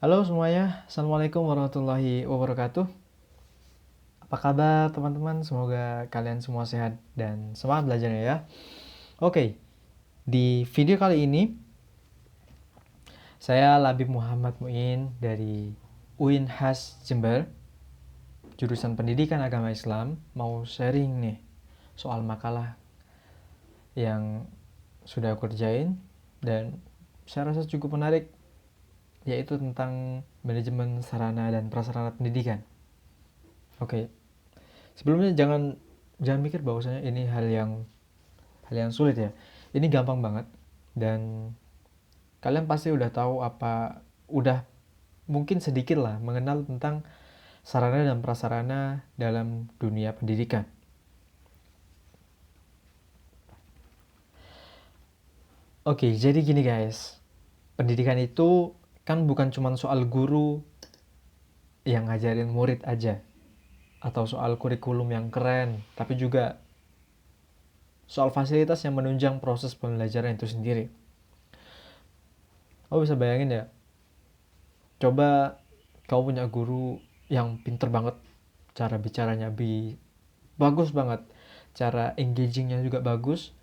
Halo semuanya, Assalamualaikum warahmatullahi wabarakatuh. Apa kabar teman-teman? Semoga kalian semua sehat dan semangat belajarnya ya. Oke, di video kali ini saya Labib Muhammad Muin dari UINHAS Jember, jurusan Pendidikan Agama Islam, mau sharing nih soal makalah yang sudah aku kerjain dan saya rasa cukup menarik, yaitu tentang manajemen sarana dan prasarana pendidikan. Oke, sebelumnya jangan mikir bahwasanya ini hal yang sulit ya. Ini gampang banget dan kalian pasti udah tahu udah mungkin sedikit lah mengenal tentang sarana dan prasarana dalam dunia pendidikan. Oke, jadi gini guys. Pendidikan itu kan bukan cuma soal guru yang ngajarin murid aja atau soal kurikulum yang keren, tapi juga soal fasilitas yang menunjang proses pembelajaran itu sendiri. Oh, bisa bayangin ya, coba kau punya guru yang pinter banget, cara bicaranya bagus banget, cara engagingnya juga bagus,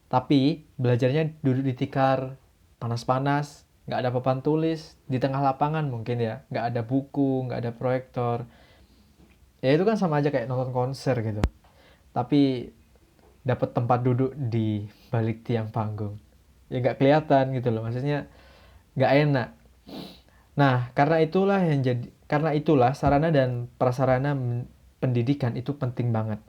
tapi belajarnya duduk di tikar, panas-panas, nggak ada papan tulis, di tengah lapangan mungkin ya, nggak ada buku, nggak ada proyektor. Ya itu kan sama aja kayak nonton konser gitu. Tapi dapat tempat duduk di balik tiang panggung. Ya nggak kelihatan gitu loh, maksudnya nggak enak. Nah, karena itulah sarana dan prasarana pendidikan itu penting banget.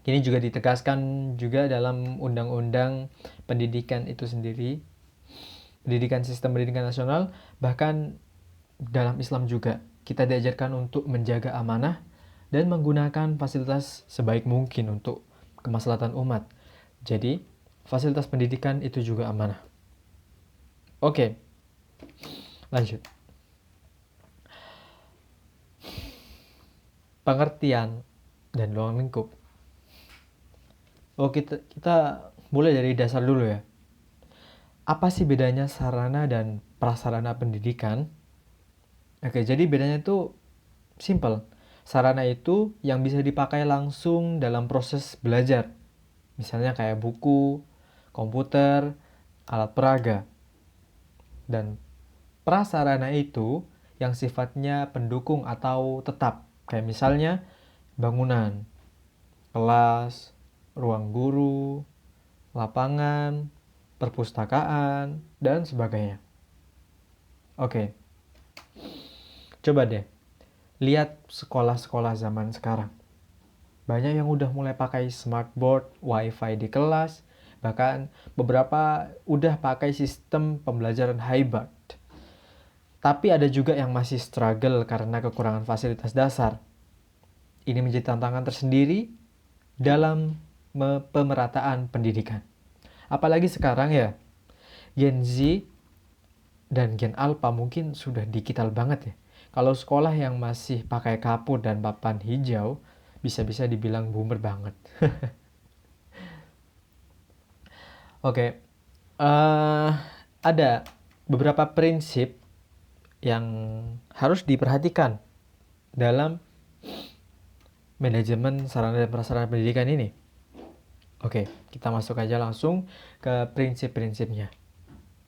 Ini juga ditegaskan juga dalam Undang-Undang Pendidikan itu sendiri, Pendidikan Sistem Pendidikan Nasional, bahkan dalam Islam juga kita diajarkan untuk menjaga amanah dan menggunakan fasilitas sebaik mungkin untuk kemaslahatan umat. Jadi, fasilitas pendidikan itu juga amanah. Oke, lanjut. Pengertian dan ruang lingkup. Oh, kita mulai dari dasar dulu ya. Apa sih bedanya sarana dan prasarana pendidikan? Oke, jadi bedanya itu simple. Sarana itu yang bisa dipakai langsung dalam proses belajar. Misalnya kayak buku, komputer, alat peraga. Dan prasarana itu yang sifatnya pendukung atau tetap. Kayak misalnya bangunan, kelas, ruang guru, lapangan, perpustakaan, dan sebagainya. Oke, coba deh lihat sekolah-sekolah zaman sekarang. Banyak yang udah mulai pakai smartboard, wifi di kelas, bahkan beberapa udah pakai sistem pembelajaran hybrid. Tapi ada juga yang masih struggle karena kekurangan fasilitas dasar. Ini menjadi tantangan tersendiri dalam pemerataan pendidikan. Apalagi sekarang ya, Gen Z dan Gen Alpha mungkin sudah digital banget ya. Kalau sekolah yang masih pakai kapur dan papan hijau, bisa-bisa dibilang boomer banget. Oke, ada beberapa prinsip yang harus diperhatikan dalam manajemen sarana dan prasarana pendidikan ini. Oke, kita masuk aja langsung ke prinsip-prinsipnya.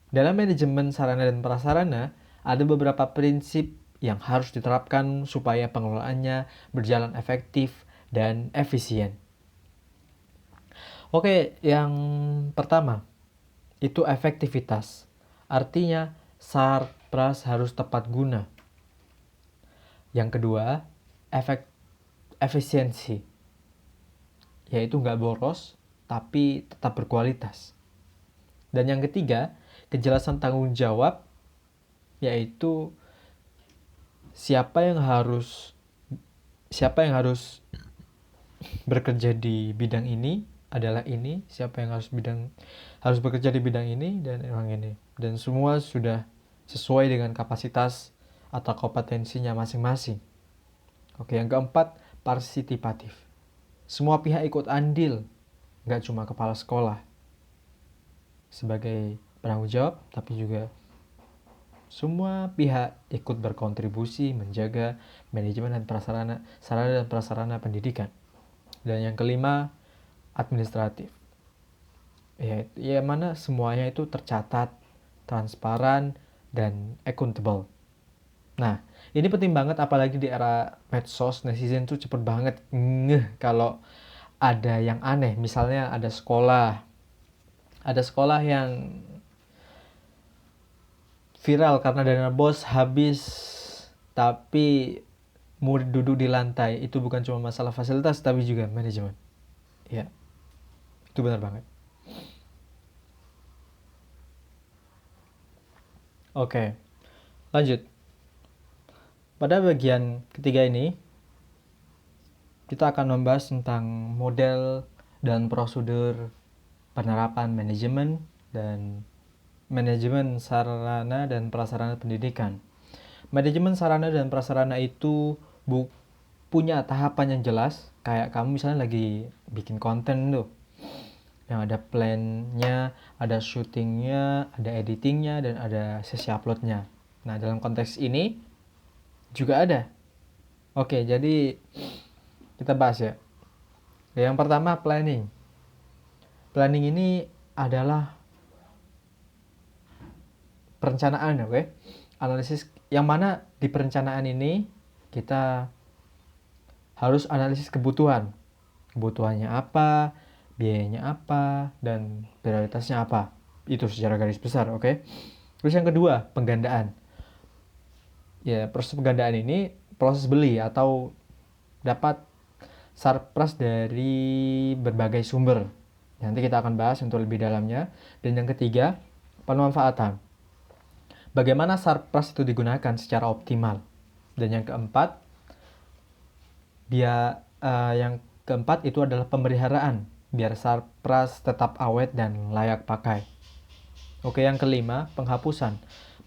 Dalam manajemen sarana dan prasarana, ada beberapa prinsip yang harus diterapkan supaya pengelolaannya berjalan efektif dan efisien. Oke, yang pertama, itu efektivitas. Artinya, pras harus tepat guna. Yang kedua, efisiensi. Yaitu nggak boros, tapi tetap berkualitas. Dan yang ketiga, kejelasan tanggung jawab, yaitu siapa yang harus bekerja di bidang ini adalah ini, siapa yang harus bekerja di bidang ini dan orang ini. Dan semua sudah sesuai dengan kapasitas atau kompetensinya masing-masing. Oke, yang keempat, partisipatif. Semua pihak ikut andil, nggak cuma kepala sekolah sebagai penanggung jawab, tapi juga Semua pihak ikut berkontribusi menjaga manajemen dan sarana dan prasarana pendidikan. Dan yang kelima, administratif. Ya mana semuanya itu tercatat, transparan, dan accountable. Nah, ini penting banget apalagi di era medsos, netizen tuh cepet banget kalau ada yang aneh. Misalnya ada sekolah yang viral karena dana bos habis, tapi murid duduk di lantai. Itu bukan cuma masalah fasilitas, tapi juga manajemen. Ya, itu benar banget. Oke, lanjut. Pada bagian ketiga ini, kita akan membahas tentang model dan prosedur penerapan manajemen dan manajemen sarana dan prasarana pendidikan. Manajemen sarana dan prasarana itu punya tahapan yang jelas. Kayak kamu misalnya lagi bikin konten tuh, yang ada plan-nya, ada syutingnya, ada editingnya, dan ada sesi uploadnya. Nah, dalam konteks ini juga ada. Oke, jadi kita bahas ya. Yang pertama, planning. Planning ini adalah perencanaan, oke? Analisis yang mana di perencanaan ini kita harus analisis kebutuhan. Kebutuhannya apa, biayanya apa, dan prioritasnya apa. Itu secara garis besar, oke? Terus yang kedua, penggandaan. Ya, proses penggandaan ini proses beli atau dapat surplus dari berbagai sumber. Nanti kita akan bahas untuk lebih dalamnya. Dan yang ketiga, pemanfaatan. Bagaimana surplus itu digunakan secara optimal. Dan yang keempat, yang keempat itu adalah pemeliharaan biar surplus tetap awet dan layak pakai. Oke, yang kelima, penghapusan.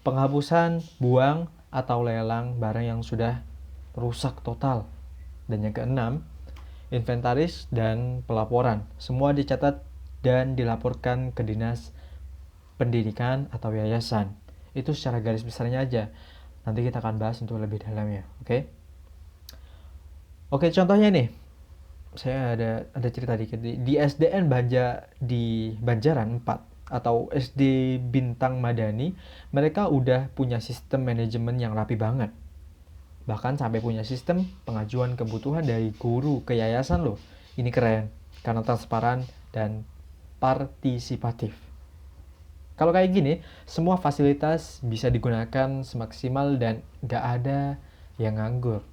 Penghapusan, buang, atau lelang barang yang sudah rusak total. Dan yang keenam, inventaris dan pelaporan. Semua dicatat dan dilaporkan ke dinas pendidikan atau yayasan. Itu secara garis besarnya aja. Nanti kita akan bahas untuk lebih dalamnya, oke? Oke, contohnya nih. Saya ada cerita dikit di SDN di Banjaran 4 atau SD Bintang Madani, mereka udah punya sistem manajemen yang rapi banget. Bahkan sampai punya sistem pengajuan kebutuhan dari guru ke yayasan loh. Ini keren karena transparan dan partisipatif. Kalau kayak gini, semua fasilitas bisa digunakan semaksimal dan gak ada yang nganggur.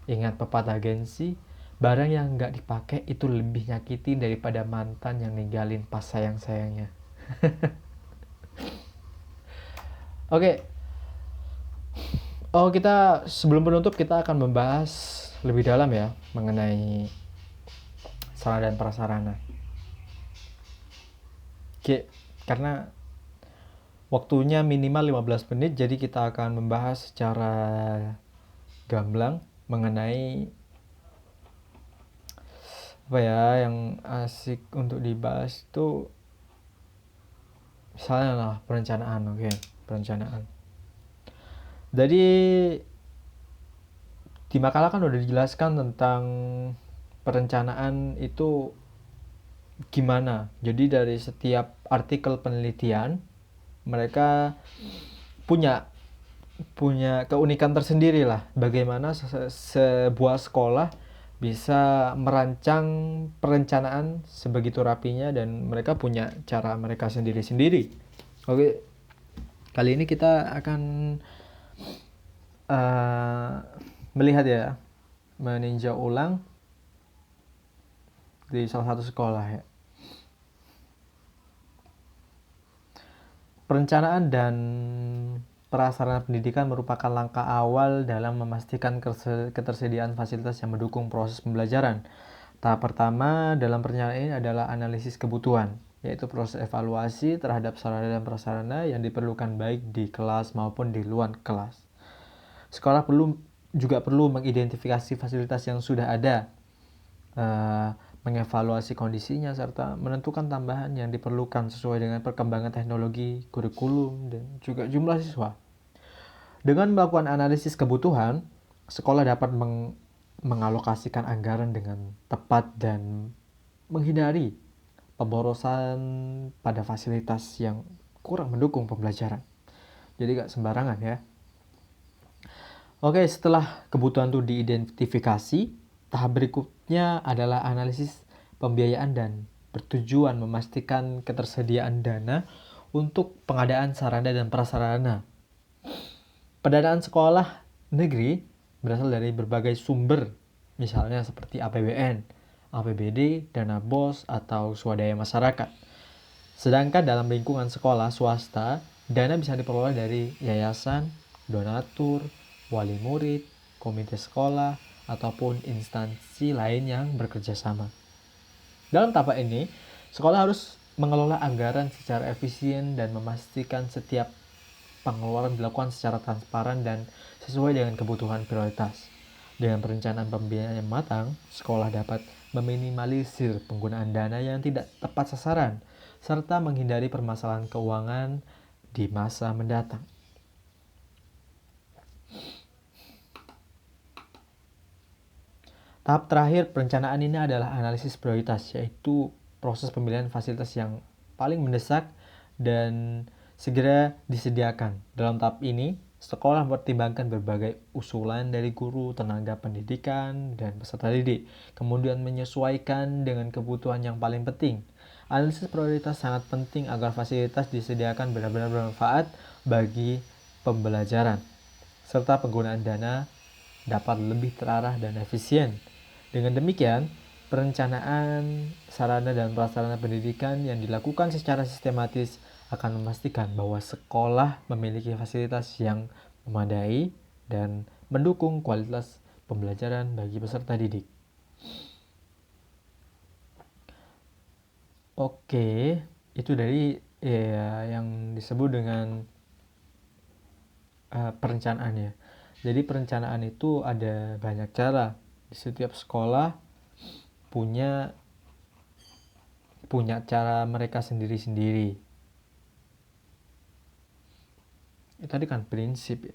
Ingat pepatah Gensi, barang yang gak dipakai itu lebih nyakiti daripada mantan yang ninggalin pas sayang-sayangnya. Oke. Kita sebelum penutup kita akan membahas lebih dalam ya mengenai sarana dan prasarana. Oke, karena waktunya minimal 15 menit, jadi kita akan membahas secara gamblang mengenai apa ya yang asik untuk dibahas itu, misalnya lah perencanaan. Oke, perencanaan. Jadi di makalah kan udah dijelaskan tentang perencanaan itu gimana. Jadi dari setiap artikel penelitian mereka punya keunikan tersendiri lah bagaimana sebuah sekolah bisa merancang perencanaan sebegitu rapinya, dan mereka punya cara mereka sendiri-sendiri. Oke, kali ini kita akan melihat ya, meninjau ulang di salah satu sekolah ya. Perencanaan dan prasarana pendidikan merupakan langkah awal dalam memastikan ketersediaan fasilitas yang mendukung proses pembelajaran. Tahap pertama dalam perencanaan ini adalah analisis kebutuhan, yaitu proses evaluasi terhadap sarana dan prasarana yang diperlukan baik di kelas maupun di luar kelas. Sekolah juga perlu mengidentifikasi fasilitas yang sudah ada, mengevaluasi kondisinya, serta menentukan tambahan yang diperlukan sesuai dengan perkembangan teknologi, kurikulum, dan juga jumlah siswa. Dengan melakukan analisis kebutuhan, sekolah dapat mengalokasikan anggaran dengan tepat dan menghindari pemborosan pada fasilitas yang kurang mendukung pembelajaran. Jadi gak sembarangan ya. Oke, setelah kebutuhan itu diidentifikasi, tahap berikutnya adalah analisis pembiayaan dan bertujuan memastikan ketersediaan dana untuk pengadaan sarana dan prasarana. Pendanaan sekolah negeri berasal dari berbagai sumber, misalnya seperti APBN, APBD, dana BOS, atau swadaya masyarakat. Sedangkan dalam lingkungan sekolah swasta, dana bisa diperoleh dari yayasan, donatur, wali murid, komite sekolah, ataupun instansi lain yang bekerja sama. Dalam tahap ini, sekolah harus mengelola anggaran secara efisien dan memastikan setiap pengeluaran dilakukan secara transparan dan sesuai dengan kebutuhan prioritas. Dengan perencanaan pembiayaan yang matang, sekolah dapat meminimalisir penggunaan dana yang tidak tepat sasaran, serta menghindari permasalahan keuangan di masa mendatang. Tahap terakhir perencanaan ini adalah analisis prioritas, yaitu proses pemilihan fasilitas yang paling mendesak dan segera disediakan. Dalam tahap ini, sekolah mempertimbangkan berbagai usulan dari guru, tenaga pendidikan, dan peserta didik, kemudian menyesuaikan dengan kebutuhan yang paling penting. Analisis prioritas sangat penting agar fasilitas disediakan benar-benar bermanfaat bagi pembelajaran, serta penggunaan dana dapat lebih terarah dan efisien. Dengan demikian, perencanaan sarana dan prasarana pendidikan yang dilakukan secara sistematis akan memastikan bahwa sekolah memiliki fasilitas yang memadai dan mendukung kualitas pembelajaran bagi peserta didik. Oke, itu dari yang disebut dengan perencanaan ya. Jadi perencanaan itu ada banyak cara. Di setiap sekolah punya cara mereka sendiri-sendiri. Tadi kan prinsip ya.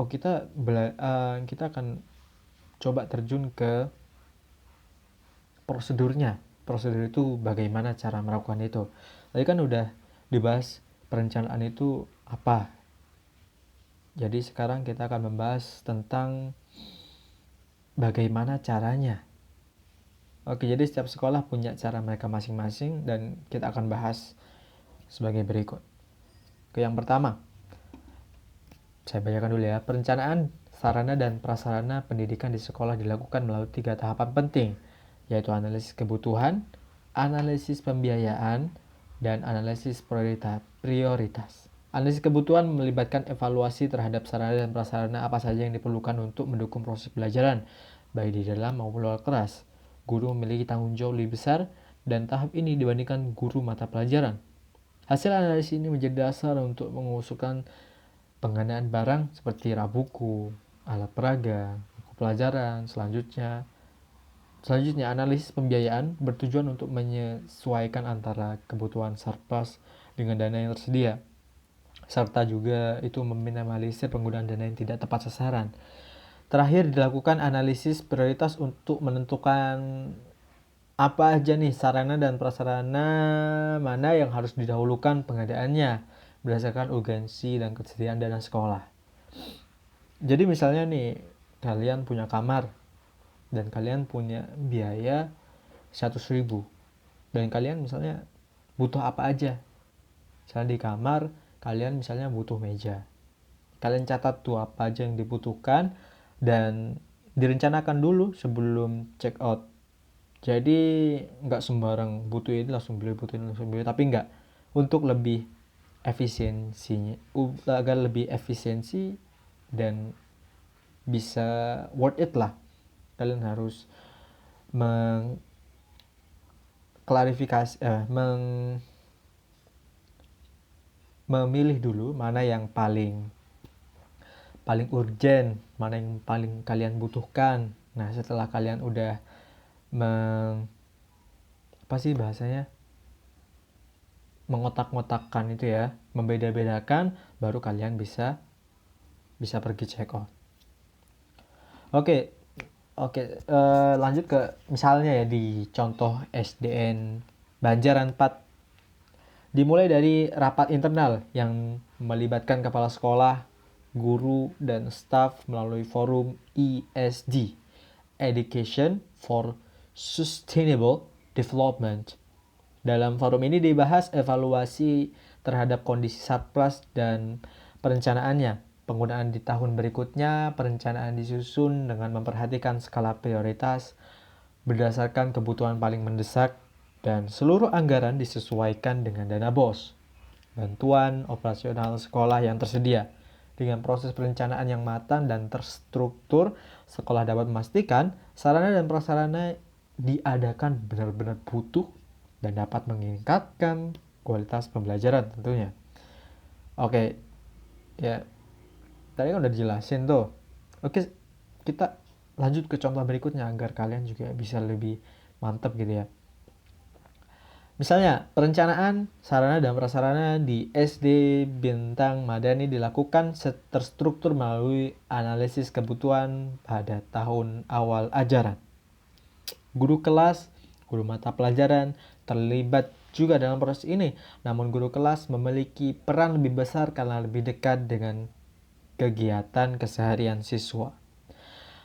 Kita akan coba terjun ke prosedurnya. Prosedur itu bagaimana cara melakukan itu. Tadi kan udah dibahas perencanaan itu apa. Jadi sekarang kita akan membahas tentang bagaimana caranya. Oke, jadi setiap sekolah punya cara mereka masing-masing dan kita akan bahas sebagai berikut. Oke, yang pertama, saya bacakan dulu ya. Perencanaan sarana dan prasarana pendidikan di sekolah dilakukan melalui 3 tahapan penting, yaitu analisis kebutuhan, analisis pembiayaan, dan analisis prioritas. Analisis kebutuhan melibatkan evaluasi terhadap sarana dan prasarana apa saja yang diperlukan untuk mendukung proses pembelajaran, baik di dalam maupun luar kelas. Guru memiliki tanggung jawab lebih besar dan tahap ini dibandingkan guru mata pelajaran. Hasil analisis ini menjadi dasar untuk mengusulkan pengadaan barang seperti rak buku, alat peraga, buku pelajaran. Selanjutnya, analisis pembiayaan bertujuan untuk menyesuaikan antara kebutuhan surplus dengan dana yang tersedia, serta juga itu meminimalisir penggunaan dana yang tidak tepat sasaran. Terakhir, dilakukan analisis prioritas untuk menentukan apa aja nih sarana dan prasarana mana yang harus didahulukan pengadaannya berdasarkan urgensi dan ketersediaan dana sekolah. Jadi misalnya nih, kalian punya kamar dan kalian punya biaya 100.000 dan kalian misalnya butuh apa aja. Misalnya di kamar kalian misalnya butuh meja. Kalian catat tuh apa aja yang dibutuhkan dan direncanakan dulu sebelum check out. Jadi nggak sembarang butuh ini langsung beli, tapi nggak. Untuk lebih efisiensinya, agar lebih efisiensi dan bisa worth it lah, kalian harus memilih dulu mana yang paling urgent, mana yang paling kalian butuhkan. Nah, setelah kalian udah mengotak-ngotakkan itu ya, membeda-bedakan, baru kalian bisa pergi check out. Oke, lanjut ke misalnya ya di contoh SDN Banjaran 4. Dimulai dari rapat internal yang melibatkan kepala sekolah, guru, dan staf melalui forum ESD, Education for Sustainable Development. Dalam forum ini dibahas evaluasi terhadap kondisi surplus dan perencanaannya. Penggunaan di tahun berikutnya, perencanaan disusun dengan memperhatikan skala prioritas berdasarkan kebutuhan paling mendesak, dan seluruh anggaran disesuaikan dengan dana BOS, bantuan operasional sekolah yang tersedia. Dengan proses perencanaan yang matang dan terstruktur, sekolah dapat memastikan sarana dan prasarana diadakan benar-benar butuh dan dapat meningkatkan kualitas pembelajaran tentunya. Oke, ya tadi kan udah dijelasin tuh. Oke, kita lanjut ke contoh berikutnya agar kalian juga bisa lebih mantap gitu ya. Misalnya, perencanaan sarana dan prasarana di SD Bintang Madani dilakukan terstruktur melalui analisis kebutuhan pada tahun awal ajaran. Guru kelas, guru mata pelajaran terlibat juga dalam proses ini, namun guru kelas memiliki peran lebih besar karena lebih dekat dengan kegiatan keseharian siswa.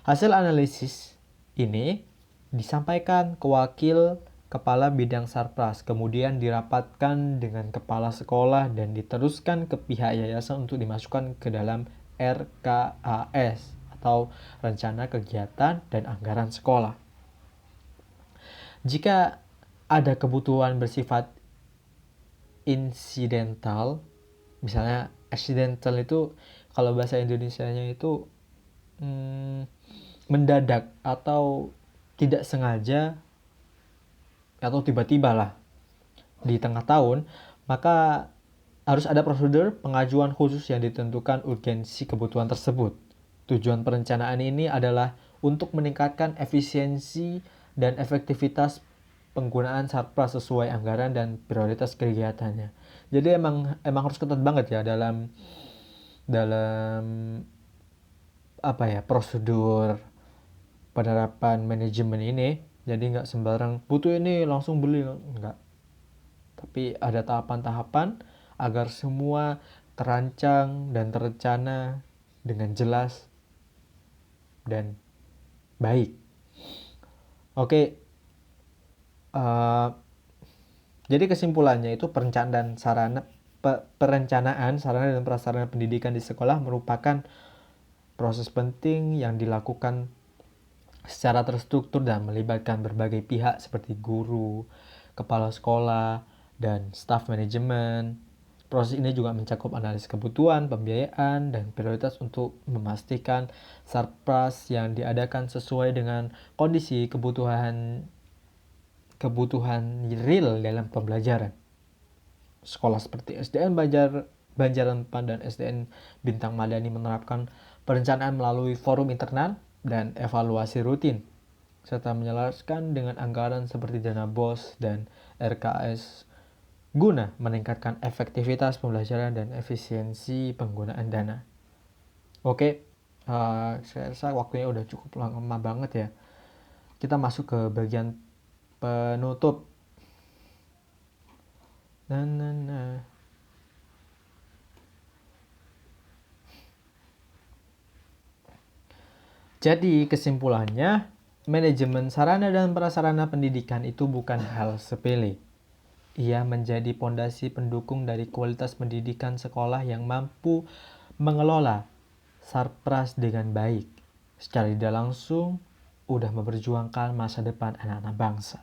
Hasil analisis ini disampaikan ke wakil kepala bidang sarpras, kemudian dirapatkan dengan kepala sekolah dan diteruskan ke pihak yayasan untuk dimasukkan ke dalam RKAS atau Rencana Kegiatan dan Anggaran Sekolah. Jika ada kebutuhan bersifat insidental, misalnya accidental itu kalau bahasa Indonesianya itu mendadak atau tidak sengaja atau tiba-tiba lah di tengah tahun, maka harus ada prosedur pengajuan khusus yang ditentukan urgensi kebutuhan tersebut. Tujuan perencanaan ini adalah untuk meningkatkan efisiensi dan efektivitas penggunaan sarpras sesuai anggaran dan prioritas kegiatannya. Jadi emang harus ketat banget ya dalam prosedur penerapan manajemen ini. Jadi nggak sembarang butuh ini langsung beli, nggak. Tapi ada tahapan-tahapan agar semua terancang dan terencana dengan jelas dan baik. Oke, jadi kesimpulannya itu perencanaan sarana dan prasarana pendidikan di sekolah merupakan proses penting yang dilakukan secara terstruktur dan melibatkan berbagai pihak seperti guru, kepala sekolah, dan staf manajemen. Proses ini juga mencakup analisis kebutuhan, pembiayaan, dan prioritas untuk memastikan sarpras yang diadakan sesuai dengan kondisi kebutuhan real dalam pembelajaran. Sekolah seperti SDN Banjaran Pan dan SDN Bintang Madani menerapkan perencanaan melalui forum internal dan evaluasi rutin, serta menyelaraskan dengan anggaran seperti dana BOS dan RKS guna meningkatkan efektivitas pembelajaran dan efisiensi penggunaan dana. Oke, saya rasa waktunya udah cukup lama banget ya. Kita masuk ke bagian penutup. Jadi kesimpulannya, manajemen sarana dan prasarana pendidikan itu bukan hal sepele. Ia menjadi pondasi pendukung dari kualitas pendidikan sekolah yang mampu mengelola sarpras dengan baik. Secara tidak langsung, udah memperjuangkan masa depan anak-anak bangsa.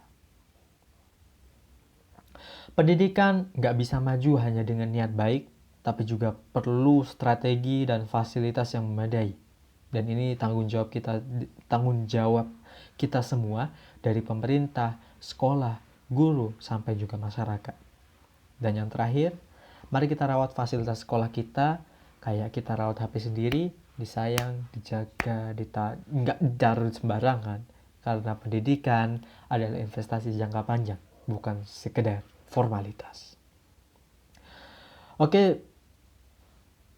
Pendidikan nggak bisa maju hanya dengan niat baik, tapi juga perlu strategi dan fasilitas yang memadai. Dan ini tanggung jawab kita semua dari pemerintah, sekolah, guru, sampai juga masyarakat. Dan yang terakhir, mari kita rawat fasilitas sekolah kita kayak kita rawat HP sendiri, disayang, dijaga, nggak ditaruh sembarangan. Karena pendidikan adalah investasi jangka panjang, bukan sekedar formalitas. Oke,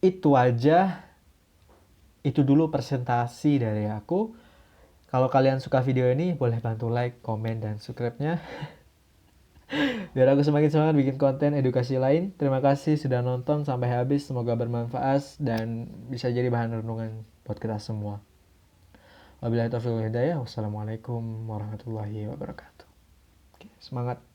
itu aja. Itu dulu presentasi dari aku. Kalau kalian suka video ini, boleh bantu like, komen, dan subscribe-nya. Biar aku semakin semangat bikin konten edukasi lain. Terima kasih sudah nonton sampai habis. Semoga bermanfaat dan bisa jadi bahan renungan buat kita semua. Wabillahi taufiq wal hidayah. Wassalamualaikum warahmatullahi wabarakatuh. Oke, semangat.